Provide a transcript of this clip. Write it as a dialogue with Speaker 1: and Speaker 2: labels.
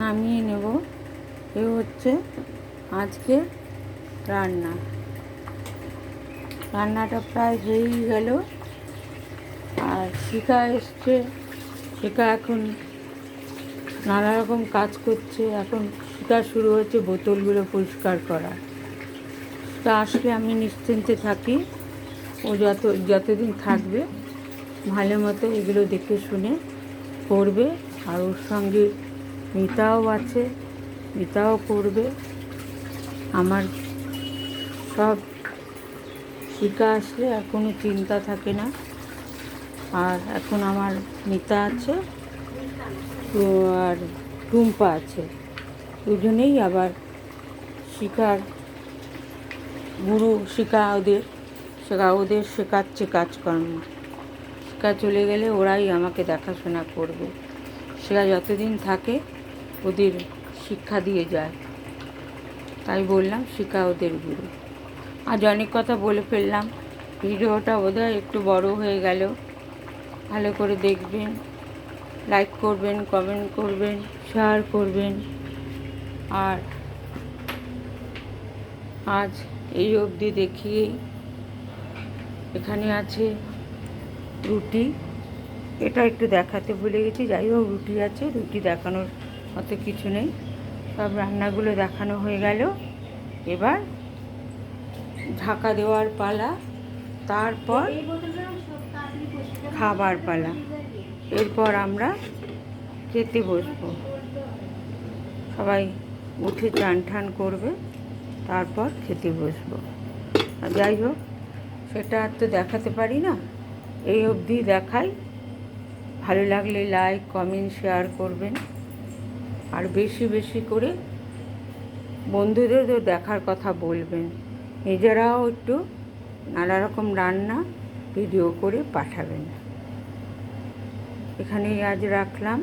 Speaker 1: নামিয়ে নেব। এ হচ্ছে আজকে রান্না। রান্নাটা প্রায় হয়েই গেল। আর শিখা এসছে, শিখা এখন নানা রকম কাজ করছে। এখন শিখা শুরু হচ্ছে বোতলগুলো পরিষ্কার করা। তা আসলে আমি নিশ্চিন্তে থাকি, ও যতদিন থাকবে ভালো মতো এগুলো দেখে শুনে করবে। আর ওর সঙ্গে মিতাও আছে, মিতাও করবে। আমার সব শিখা আসলে আর কোনো চিন্তা থাকে না। আর এখন আমার মিতা আছে আর টুম্পা আছে, দুজনেই আবার শিখার গুরু। শিখা ওদের শেখাচ্ছে কাজকর্ম। শিখা চলে গেলে ওরাই আমাকে দেখাশোনা করবে। শিখা যতদিন থাকে ওদের শিক্ষা দিয়ে যায়, তাই বললাম শিখা ওদের গুরু। আজ অনেক কথা বলে ফেললাম। ভিডিওটা বোধহয় একটু বড় হয়ে গেল। ভালো করে দেখবেন, লাইক করবেন, কমেন্ট করবেন, শেয়ার করবেন। আর আজ এই অবধি দেখিয়েই। এখানে আছে রুটি, এটা একটু দেখাতে ভুলে গেছি। যাই হোক, রুটি আছে, রুটি দেখানোর মতো কিছু নেই। সব রান্নাগুলো দেখানো হয়ে গেল। এবার ঢাকা দেওয়ার পালা, তারপর খাবার পালা। এরপর আমরা খেতে বসবো। সবাই উঠে চান ঠান করবে, তারপর খেতে বসবো। আর যাই হোক, সেটা আর তো দেখাতে পারি না, এই অবধি দেখাই। ভালো লাগলে লাইক, কমেন্ট, শেয়ার করবেন। আর বেশি বেশি করে বন্ধুদেরও দেখার কথা বলবেন। নিজেরাও একটু নানা রকম রান্না ভিডিও করে পাঠাবেন। এখানেই আজ রাখলাম।